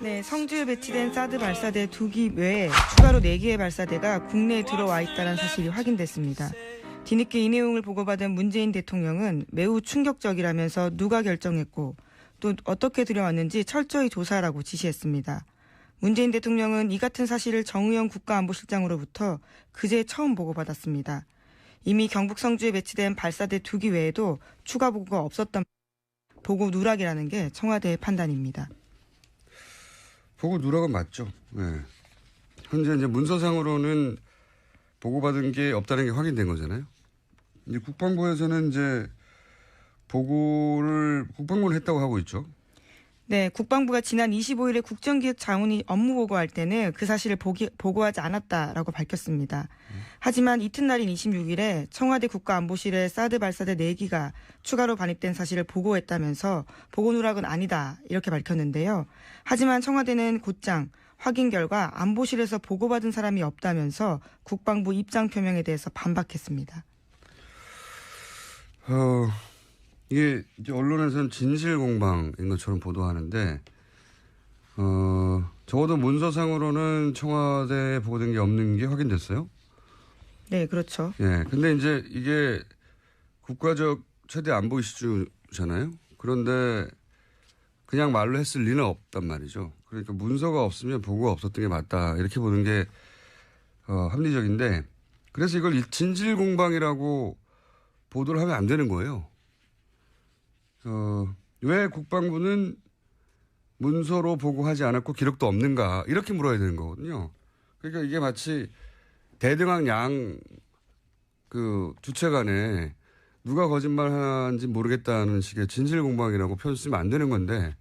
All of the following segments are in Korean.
네, 성주에 배치된 사드 발사대 2기 외에 추가로 4기의 발사대가 국내에 들어와 있다는 사실이 확인됐습니다. 뒤늦게 이 내용을 보고받은 문재인 대통령은 매우 충격적이라면서 누가 결정했고 또 어떻게 들여왔는지 철저히 조사하라고 지시했습니다. 문재인 대통령은 이 같은 사실을 정의용 국가안보실장으로부터 그제 처음 보고받았습니다. 이미 경북 성주에 배치된 발사대 2기 외에도 추가 보고가 없었던 보고 누락이라는 게 청와대의 판단입니다. 보고 누락은 맞죠. 네. 현재 이제 문서상으로는 보고받은 게 없다는 게 확인된 거잖아요. 이제 국방부에서는 이제 국방부는 했다고 하고 있죠. 네, 국방부가 지난 25일에 국정기획자문이 업무 보고할 때는 그 사실을 보고하지 않았다라고 밝혔습니다. 하지만 이튿날인 26일에 청와대 국가안보실에 사드 발사대 4기가 추가로 반입된 사실을 보고했다면서 보고 누락은 아니다 이렇게 밝혔는데요. 하지만 청와대는 곧장 확인 결과 안보실에서 보고받은 사람이 없다면서 국방부 입장 표명에 대해서 반박했습니다. 이게 이제 언론에서는 진실 공방인 것처럼 보도하는데, 적어도 문서상으로는 청와대에 보고된 게 없는 게 확인됐어요. 네, 그렇죠. 예. 근데 이제 이게 국가적 최대 안보 이슈잖아요. 그런데 그냥 말로 했을 리는 없단 말이죠. 그러니까 문서가 없으면 보고가 없었던 게 맞다. 이렇게 보는 게, 합리적인데, 그래서 이걸 진실 공방이라고 보도를 하면 안 되는 거예요. 왜 국방부는 문서로 보고하지 않았고 기록도 없는가 이렇게 물어야 되는 거거든요. 그러니까 이게 마치 대등한 주체 간에 누가 거짓말하는지 모르겠다는 식의 진실 공방이라고 표현 쓰면 안 되는 건데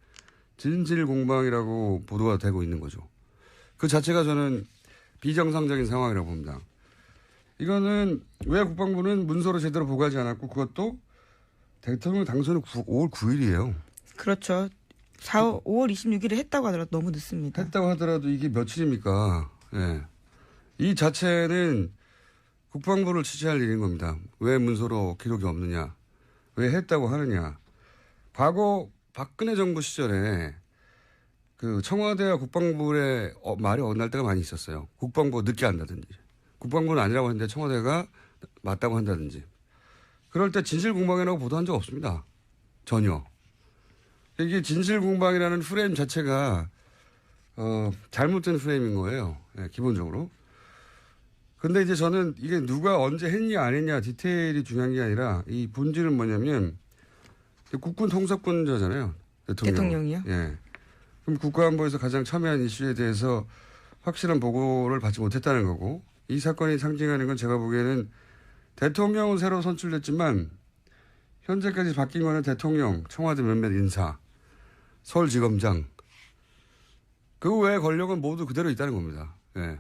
진실 공방이라고 보도가 되고 있는 거죠. 그 자체가 저는 비정상적인 상황이라고 봅니다. 이거는 왜 국방부는 문서로 제대로 보고하지 않았고 그것도 대통령 당선은 5월 9일이에요. 그렇죠. 5월 26일에 했다고 하더라도 너무 늦습니다. 했다고 하더라도 이게 며칠입니까? 예. 이 자체는 국방부를 취재할 일인 겁니다. 왜 문서로 기록이 없느냐? 왜 했다고 하느냐? 과거 박근혜 정부 시절에 그 청와대와 국방부의 말이 어긋날 때가 많이 있었어요. 국방부가 늦게 한다든지. 국방부는 아니라고 했는데 청와대가 맞다고 한다든지. 그럴 때 진실공방이라고 보도한 적 없습니다. 전혀. 이게 진실공방이라는 프레임 자체가 잘못된 프레임인 거예요. 네, 기본적으로. 근데 이제 저는 이게 누가 언제 했냐 안 했냐 디테일이 중요한 게 아니라 이 본질은 뭐냐면 국군 통섭권자잖아요. 대통령이요? 예. 그럼 국가안보에서 가장 첨예한 이슈에 대해서 확실한 보고를 받지 못했다는 거고 이 사건이 상징하는 건 제가 보기에는 대통령은 새로 선출됐지만 현재까지 바뀐 거는 대통령, 청와대 몇몇 인사, 서울지검장 그 외의 권력은 모두 그대로 있다는 겁니다. 예.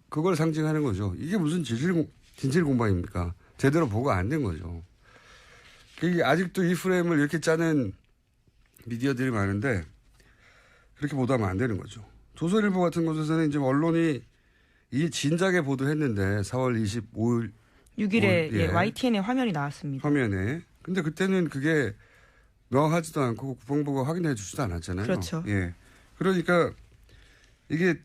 그걸 상징하는 거죠. 이게 무슨 진실 공방입니까? 제대로 보고 안 된 거죠. 아직도 이 프레임을 이렇게 짜는 미디어들이 많은데 그렇게 보도하면 안 되는 거죠. 조선일보 같은 곳에서는 이제 언론이 이 진작에 보도했는데 4월 25일 6일에 예, YTN에 화면이 나왔습니다. 화면에. 근데 그때는 그게 명확하지도 않고 국방부가 확인해 주지도 않았잖아요. 그렇죠. 예. 그러니까 이게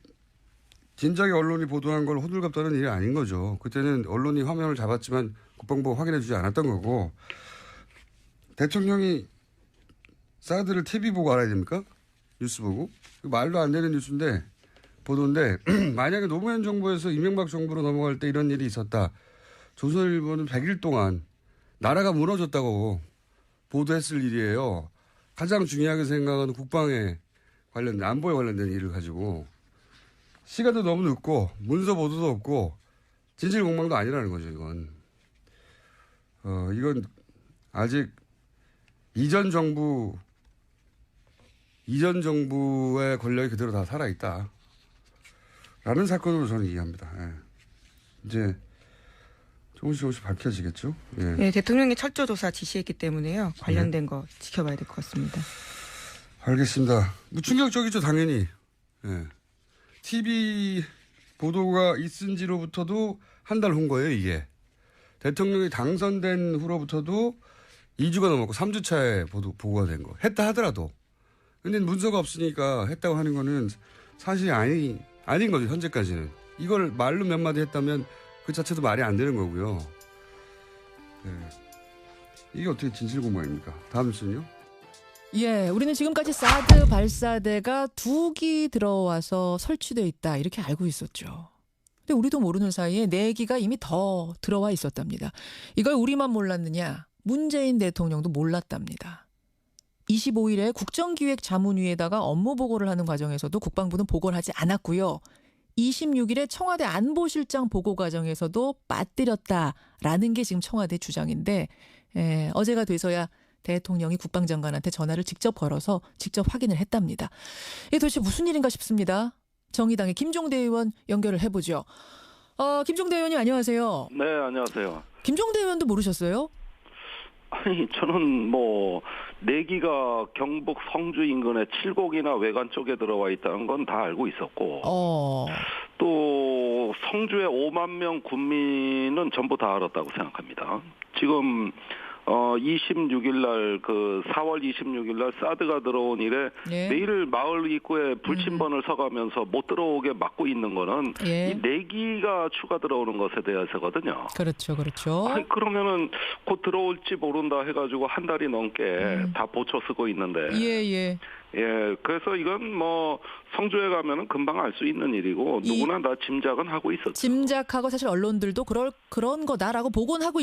진작에 언론이 보도한 걸 호들갑 떠는 일이 아닌 거죠. 그때는 언론이 화면을 잡았지만 국방부가 확인해 주지 않았던 거고 대통령이 사드를 TV 보고 알아야 됩니까? 뉴스 보고. 말도 안 되는 뉴스인데 보도인데 만약에 노무현 정부에서 이명박 정부로 넘어갈 때 이런 일이 있었다. 조선일보는 100일 동안 나라가 무너졌다고 보도했을 일이에요. 가장 중요하게 생각하는 국방에 관련된 안보에 관련된 일을 가지고 시간도 너무 늦고 문서 보도도 없고 진실 공방도 아니라는 거죠. 이건 아직 이전 정부의 권력이 그대로 다 살아있다. 라는 사건으로 저는 이해합니다. 예. 이제 조금씩 밝혀지겠죠. 예. 네, 대통령이 철저 조사 지시했기 때문에요. 관련된 거 지켜봐야 될 것 같습니다. 알겠습니다. 충격적이죠, 당연히. 예. TV 보도가 있은 지로부터도 한 달 후 거예요, 이게. 대통령이 당선된 후로부터도 2주가 넘었고 3주 차에 보고가 된 거. 했다 하더라도. 근데 문서가 없으니까 했다고 하는 거는 사실이 아닌 거죠, 현재까지는. 이걸 말로 몇 마디 했다면 그 자체도 말이 안 되는 거고요. 네. 이게 어떻게 진실공방입니까? 다음 뉴스는요? 예, 우리는 지금까지 사드 발사대가 2기 들어와서 설치되어 있다 이렇게 알고 있었죠. 근데 우리도 모르는 사이에 4기가 이미 더 들어와 있었답니다. 이걸 우리만 몰랐느냐? 문재인 대통령도 몰랐답니다. 25일에 국정기획자문위에다가 업무 보고를 하는 과정에서도 국방부는 보고를 하지 않았고요. 26일에 청와대 안보실장 보고 과정에서도 빠뜨렸다라는 게 지금 청와대 주장인데 어제가 돼서야 대통령이 국방장관한테 전화를 직접 걸어서 직접 확인을 했답니다. 이게 도대체 무슨 일인가 싶습니다. 정의당의 김종대 의원 연결을 해보죠. 김종대 의원님 안녕하세요. 네, 안녕하세요. 김종대 의원도 모르셨어요? 아니, 저는 내기가 경북 성주 인근의 칠곡이나 외관 쪽에 들어와 있다는 건 다 알고 있었고, 또 성주의 5만 명 군민은 전부 다 알았다고 생각합니다. 지금 26일 날 4월 26일 날 사드가 들어온 이래 매일 마을 입구에 불침번을 서가면서 못 들어오게 막고 있는 거는 이 내기가 추가 들어오는 것에 대해서거든요. 그렇죠, 그렇죠. 아니, 그러면은 곧 들어올지 모른다 해가지고 한 달이 넘게 다 보초 쓰고 있는데. 예, 그래서 이건 성주에 가면은 금방 알 수 있는 일이고 누구나 다 짐작은 하고 있었죠. 짐작하고 사실 언론들도 그런 거다라고 보고는 하고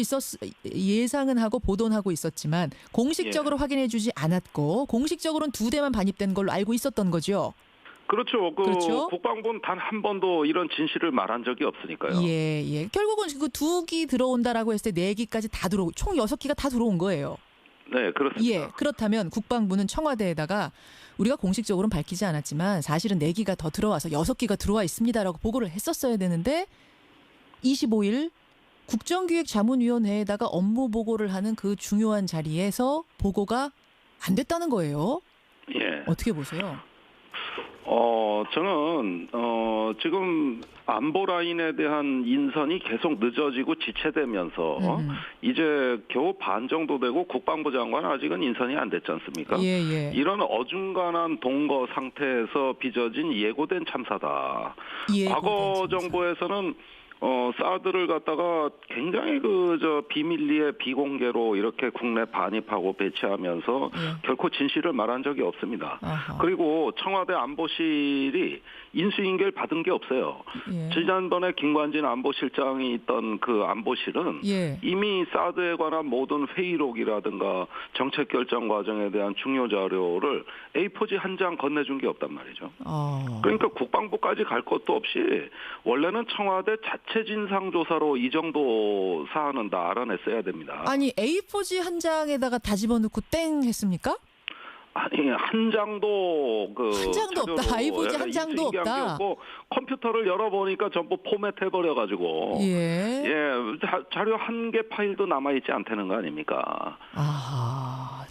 예상은 하고 보도는 하고 있었지만 공식적으로 확인해주지 않았고 공식적으로는 2대만 반입된 걸로 알고 있었던 거죠. 그렇죠. 그렇죠? 국방부는 단 한 번도 이런 진실을 말한 적이 없으니까요. 예. 결국은 그 2기 들어온다라고 했을 때 4기까지 다 들어오고 총 6기가 다 들어온 거예요. 네, 그렇습니다. 예, 그렇다면 국방부는 청와대에다가 우리가 공식적으로는 밝히지 않았지만 사실은 4기가 더 들어와서 6기가 들어와 있습니다라고 보고를 했었어야 되는데 25일 국정기획자문위원회에다가 업무 보고를 하는 그 중요한 자리에서 보고가 안 됐다는 거예요. 예. 어떻게 보세요? 저는 지금 안보 라인에 대한 인선이 계속 늦어지고 지체되면서 이제 겨우 반 정도 되고 국방부 장관 아직은 인선이 안 됐지 않습니까? 예. 이런 어중간한 동거 상태에서 빚어진 예고된 참사다. 과거 정부에서는 사드를 갖다가 굉장히 비밀리에 비공개로 이렇게 국내 반입하고 배치하면서 결코 진실을 말한 적이 없습니다. 그리고 청와대 안보실이 인수인계를 받은 게 없어요. 지난번에 김관진 안보실장이 있던 그 안보실은 이미 사드에 관한 모든 회의록이라든가 정책 결정 과정에 대한 중요 자료를 A4지 한 장 건네준 게 없단 말이죠. 그러니까 국방부까지 갈 것도 없이 원래는 청와대 자체 진상조사로 이 정도 사안은 다 알아냈어야 됩니다. 아니 A4지 한 장에다가 다 집어넣고 땡 했습니까? 아니 한 장도 한 장도 없다. A4지 한 장도 없다. 컴퓨터를 열어보니까 전부 포맷해버려가지고 자료 한 개 파일도 남아있지 않다는 거 아닙니까?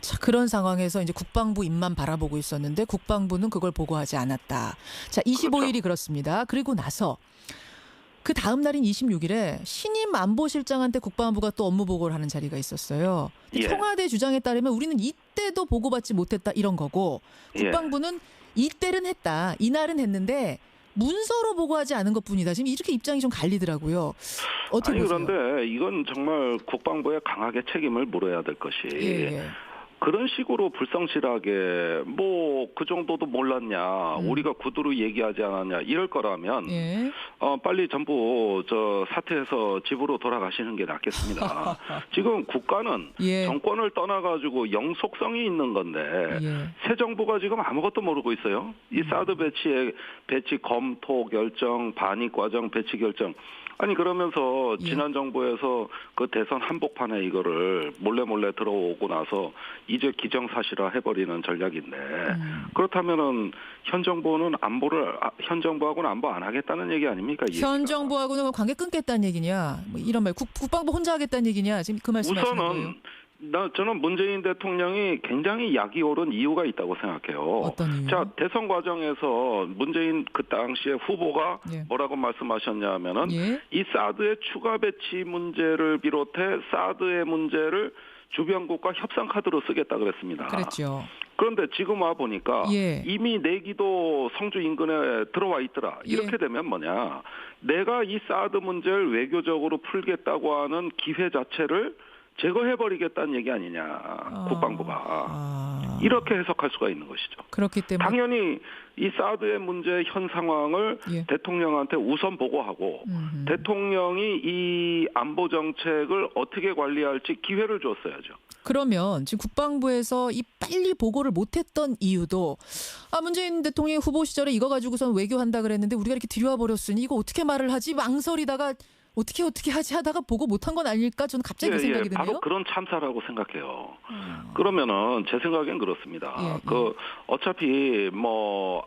자, 그런 상황에서 이제 국방부 입만 바라보고 있었는데 국방부는 그걸 보고하지 않았다. 자, 25일이 그렇습니다. 그리고 나서 그 다음 날인 26일에 신임 안보실장한테 국방부가 또 업무 보고를 하는 자리가 있었어요. 청와대 주장에 따르면 우리는 이때도 보고받지 못했다 이런 거고 국방부는 이때는 했다. 이날은 했는데 문서로 보고하지 않은 것뿐이다. 지금 이렇게 입장이 좀 갈리더라고요. 어떻게 보세요? 그런데 이건 정말 국방부에 강하게 책임을 물어야 될 것이 그런 식으로 불성실하게 그 정도도 몰랐냐, 우리가 구두로 얘기하지 않았냐 이럴 거라면 빨리 전부 사퇴해서 집으로 돌아가시는 게 낫겠습니다. 지금 국가는 정권을 떠나가지고 영속성이 있는 건데 새 정부가 지금 아무것도 모르고 있어요. 이 사드 배치 검토 결정, 반입 과정, 배치 결정. 아니 그러면서 지난 정부에서 그 대선 한복판에 이거를 몰래 들어오고 나서 이제 기정사실화 해버리는 전략인데 그렇다면은 현 정부하고는 안보 안 하겠다는 얘기 아닙니까? 현 정부하고는 관계 끊겠다는 얘기냐? 이런 말 국방부 혼자 하겠다는 얘기냐? 지금 그 말씀하시는 거예요? 우선은 저는 문재인 대통령이 굉장히 약이 오른 이유가 있다고 생각해요. 어떤 이유? 자, 대선 과정에서 문재인 그 당시에 후보가 뭐라고 말씀하셨냐면은 이 사드의 추가 배치 문제를 비롯해 사드의 문제를 주변국과 협상 카드로 쓰겠다 그랬습니다. 그랬죠. 그런데 지금 와 보니까 예. 이미 내기도 성주 인근에 들어와 있더라. 이렇게 예. 되면 뭐냐. 내가 이 사드 문제를 외교적으로 풀겠다고 하는 기회 자체를 제거해버리겠다는 얘기 아니냐. 국방부가. 이렇게 해석할 수가 있는 것이죠. 그렇기 때문에. 당연히 이 사드의 문제 현 상황을 예. 대통령한테 우선 보고하고 대통령이 이 안보 정책을 어떻게 관리할지 기회를 줬어야죠. 그러면 지금 국방부에서 이 빨리 보고를 못했던 이유도 문재인 대통령이 후보 시절에 이거 가지고선 외교한다 그랬는데 우리가 이렇게 들여와 버렸으니 이거 어떻게 말을 하지 망설이다가 어떻게 하지 하다가 보고 못한 건 아닐까 저는 갑자기 그 생각이 드네요. 바로 그런 참사라고 생각해요. 그러면은 제 생각엔 그렇습니다. 예. 어차피 뭐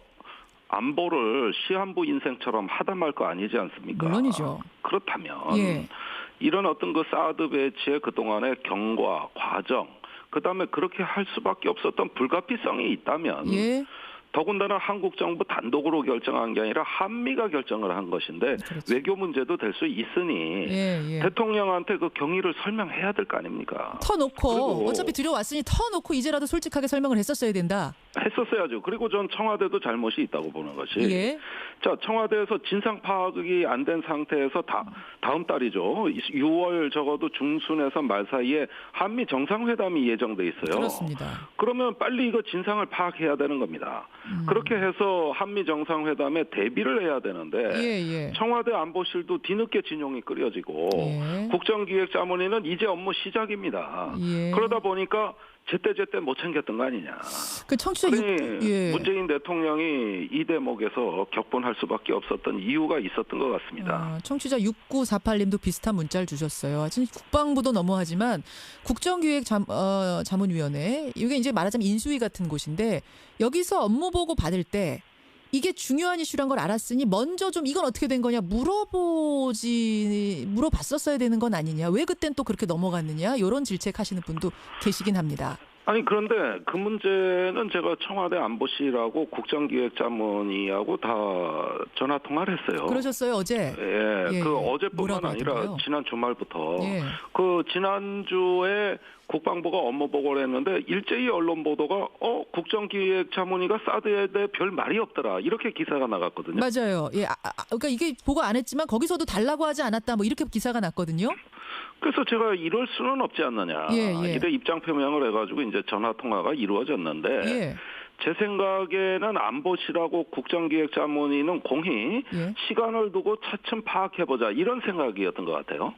안보를 시한부 인생처럼 하다 말 거 아니지 않습니까? 물론이죠. 그렇다면 예. 이런 어떤 그 사드 배치의 그동안의 경과, 과정, 그다음에 그렇게 할 수밖에 없었던 불가피성이 있다면 예. 더군다나 한국 정부 단독으로 결정한 게 아니라 한미가 결정을 한 것인데 그렇죠. 외교 문제도 될 수 있으니 예. 대통령한테 그 경위를 설명해야 될 거 아닙니까? 터놓고 그리고 어차피 들여왔으니 터놓고 이제라도 솔직하게 설명을 했었어야 된다. 했었어야죠. 그리고 전 청와대도 잘못이 있다고 보는 것이. 예. 자, 청와대에서 진상 파악이 안 된 상태에서 다음 달이죠. 6월 적어도 중순에서 말 사이에 한미 정상회담이 예정돼 있어요. 그렇습니다. 그러면 빨리 이거 진상을 파악해야 되는 겁니다. 그렇게 해서 한미 정상회담에 대비를 해야 되는데 예. 청와대 안보실도 뒤늦게 진용이 끓여지고 예. 국정기획자문위는 이제 업무 시작입니다. 예. 그러다 보니까 제때 못 챙겼던 거 아니냐. 그 청취자 아니, 문재인 대통령이 이 대목에서 격분할 수밖에 없었던 이유가 있었던 것 같습니다. 청취자 6948님도 비슷한 문자를 주셨어요. 지금 국방부도 너무하지만 국정기획자문위원회 이게 이제 말하자면 인수위 같은 곳인데 여기서 업무 보고 받을 때 이게 중요한 이슈란 걸 알았으니 먼저 좀 이건 어떻게 된 거냐 물어봤었어야 되는 건 아니냐. 왜 그땐 또 그렇게 넘어갔느냐. 이런 질책하시는 분도 계시긴 합니다. 아니 그런데 그 문제는 제가 청와대 안보실하고 국정기획자문위하고 다 전화 통화를 했어요. 그러셨어요 어제? 예, 그 어제뿐만 아니라 하던가요? 지난 주말부터 예. 그 지난주에 국방부가 업무 보고를 했는데 일제히 언론 보도가 국정기획자문위가 사드에 대해 별 말이 없더라 이렇게 기사가 나갔거든요. 맞아요. 예, 그러니까 이게 보고 안 했지만 거기서도 달라고 하지 않았다 뭐 이렇게 기사가 났거든요. 그래서 제가 이럴 수는 없지 않느냐. 예. 이래 입장 표명을 해가지고 이제 전화 통화가 이루어졌는데 예. 제 생각에는 안보실하고 국정기획자문위는 공히 예. 시간을 두고 차츰 파악해보자 이런 생각이었던 것 같아요.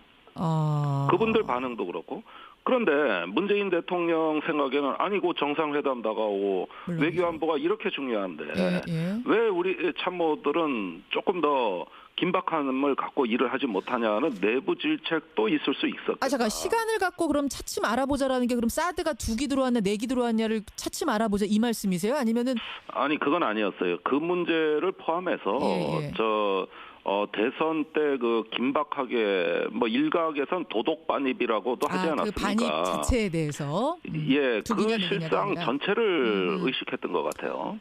그분들 반응도 그렇고. 그런데 문재인 대통령 생각에는 아니고 정상회담 다가오고 외교안보가 이렇게 중요한데 왜 우리 참모들은 조금 더 긴박함을 갖고 일을 하지 못하냐는 내부 질책도 있을 수 있었겠다. 잠깐 시간을 갖고 그럼 차츰 알아보자라는 게 그럼 사드가 2기 들어왔냐 4기 들어왔냐를 차츰 알아보자 이 말씀이세요? 아니면은 아니 그건 아니었어요. 그 문제를 포함해서 대선 때 그 긴박하게 뭐 일각에선 도덕 반입이라고 하지 않았습니까? 그 반입 자체에 대해서 예, 그 실상 전체를 의식했던 것 같아요.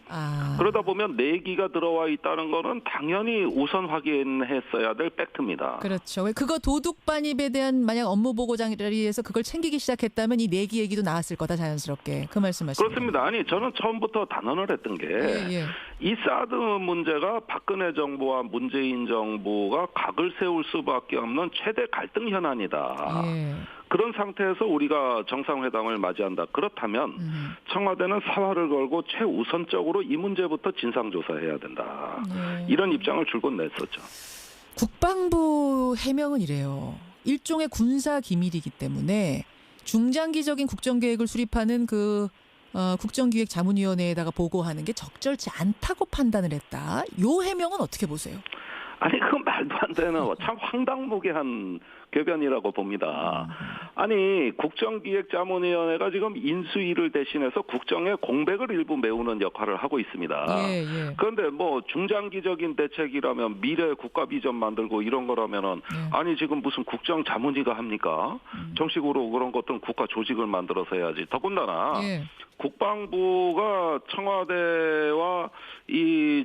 그러다 보면 내기가 들어와 있다는 거는 당연히 우선 확인했어야 될 팩트입니다. 그렇죠. 그거 도둑 반입에 대한 만약 업무 보고 자리에서 그걸 챙기기 시작했다면 이 내기 얘기도 나왔을 거다 자연스럽게 그 말씀하시죠. 그렇습니다. 아니 저는 처음부터 단언을 했던 게 이 사드 문제가 박근혜 정부와 문재인 정부가 각을 세울 수밖에 없는 최대 갈등 현안이다. 그런 상태에서 우리가 정상회담을 맞이한다. 그렇다면 청와대는 사활을 걸고 최우선적으로 이 문제부터 진상조사해야 된다. 이런 입장을 줄곧 냈었죠. 국방부 해명은 이래요. 일종의 군사 기밀이기 때문에 중장기적인 국정계획을 수립하는 국정기획자문위원회에다가 보고하는 게 적절치 않다고 판단을 했다. 요 해명은 어떻게 보세요? 아니 그건 말도 안 되는 참 황당무계한 궤변이라고 봅니다. 아니 국정기획자문위원회가 지금 인수위를 대신해서 국정의 공백을 일부 메우는 역할을 하고 있습니다. 그런데 뭐 중장기적인 대책이라면 미래 국가 비전 만들고 이런 거라면은 아니 지금 무슨 국정자문위가 합니까? 정식으로 그런 것들은 국가 조직을 만들어서 해야지. 더군다나 국방부가 청와대와 이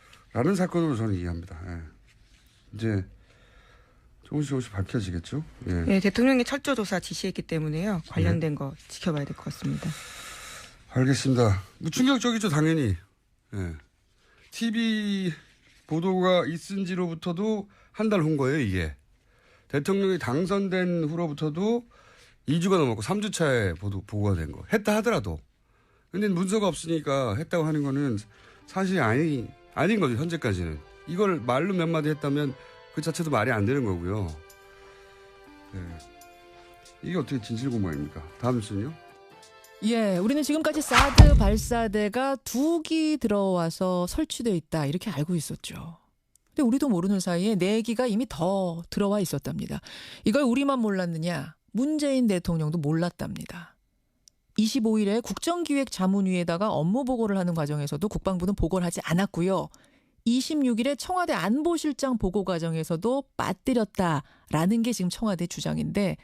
라는 사건으로 저는 이해합니다. 예. 이제 조금씩 밝혀지겠죠. 예. 네, 대통령이 철저 조사 지시했기 때문에요. 관련된 거 지켜봐야 될 것 같습니다. 알겠습니다. 충격적이죠, 당연히. 예. TV 보도가 있은 지로부터도 한 달 후 거예요, 이게. 대통령이 당선된 후로부터도 2주가 넘었고 3주 차에 보고가 된 거. 했다 하더라도. 근데 문서가 없으니까 했다고 하는 거는 사실이 아닌 거죠, 현재까지는. 이걸 말로 몇 마디 했다면 그 자체도 말이 안 되는 거고요. 네. 이게 어떻게 진실공방입니까? 다음 뉴스는요? 예, 우리는 지금까지 사드 발사대가 2기 들어와서 설치되어 있다 이렇게 알고 있었죠. 근데 우리도 모르는 사이에 4기가 이미 더 들어와 있었답니다. 이걸 우리만 몰랐느냐? 문재인 대통령도 몰랐답니다. 25일에 국정기획자문위에다가 업무 보고를 하는 과정에서도 국방부는 보고를 하지 않았고요. 26일에 청와대 안보실장 보고 과정에서도 빠뜨렸다라는 게 지금 청와대 주장인데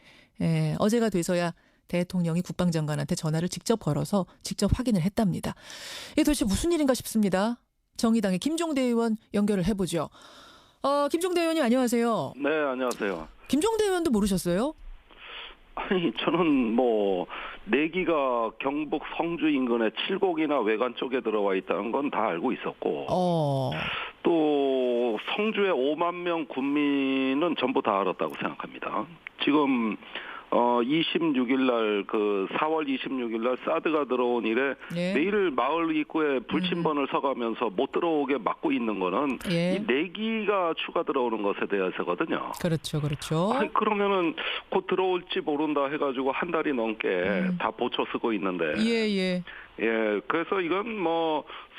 어제가 돼서야 대통령이 국방장관한테 전화를 직접 걸어서 직접 확인을 했답니다. 이게 도대체 무슨 일인가 싶습니다. 정의당의 김종대 의원 연결을 해보죠. 김종대 의원님 안녕하세요. 네, 안녕하세요. 김종대 의원도 모르셨어요? 아니, 저는 내기가 경북 성주 인근의 칠곡이나 외관 쪽에 들어와 있다는 건 다 알고 있었고, 또 성주의 5만 명 군민은 전부 다 알았다고 생각합니다. 지금 26일 날 4월 26일 날 사드가 들어온 이래 매일 마을 입구에 불침번을 서가면서 못 들어오게 막고 있는 거는 이 내기가 추가 들어오는 것에 대해서거든요. 그렇죠. 아니, 그러면은 곧 들어올지 모른다 해가지고 한 달이 넘게 다 보초 쓰고 있는데. 예. 그래서 이건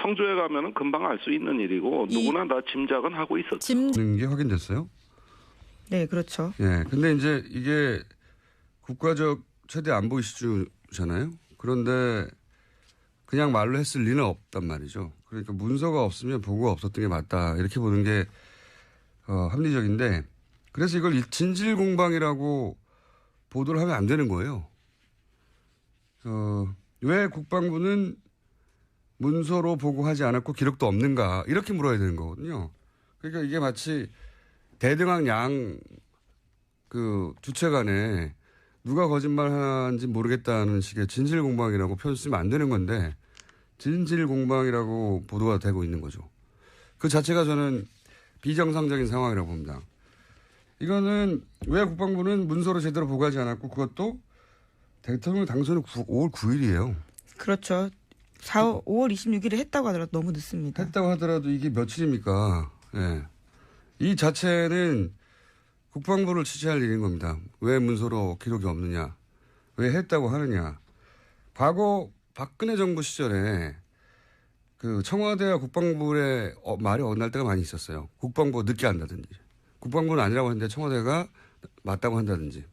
성주에 가면은 금방 알 수 있는 일이고 누구나 다 짐작은 하고 있었죠. 게 확인됐어요? 네, 그렇죠. 예. 근데 이제 이게 국가적 최대 안보 이슈잖아요. 그런데 그냥 말로 했을 리는 없단 말이죠. 그러니까 문서가 없으면 보고가 없었던 게 맞다. 이렇게 보는 게 합리적인데 그래서 이걸 진실공방이라고 보도를 하면 안 되는 거예요. 왜 국방부는 문서로 보고하지 않았고 기록도 없는가 이렇게 물어야 되는 거거든요. 그러니까 이게 마치 대등한 주체 간에 누가 거짓말하는지 모르겠다는 식의 진실공방이라고 표현 쓰면 안 되는 건데 진실공방이라고 보도가 되고 있는 거죠. 그 자체가 저는 비정상적인 상황이라고 봅니다. 이거는 왜 국방부는 문서로 제대로 보고하지 않았고 그것도 대통령 당선은 5월 9일이에요. 그렇죠. 5월 26일에 했다고 하더라도 너무 늦습니다. 했다고 하더라도 이게 며칠입니까? 예. 이 자체는 국방부를 취재할 일인 겁니다. 왜 문서로 기록이 없느냐? 왜 했다고 하느냐? 과거 박근혜 정부 시절에 청와대와 국방부의 말이 엇날 때가 많이 있었어요. 국방부가 늦게 한다든지. 국방부는 아니라고 했는데 청와대가 맞다고 한다든지.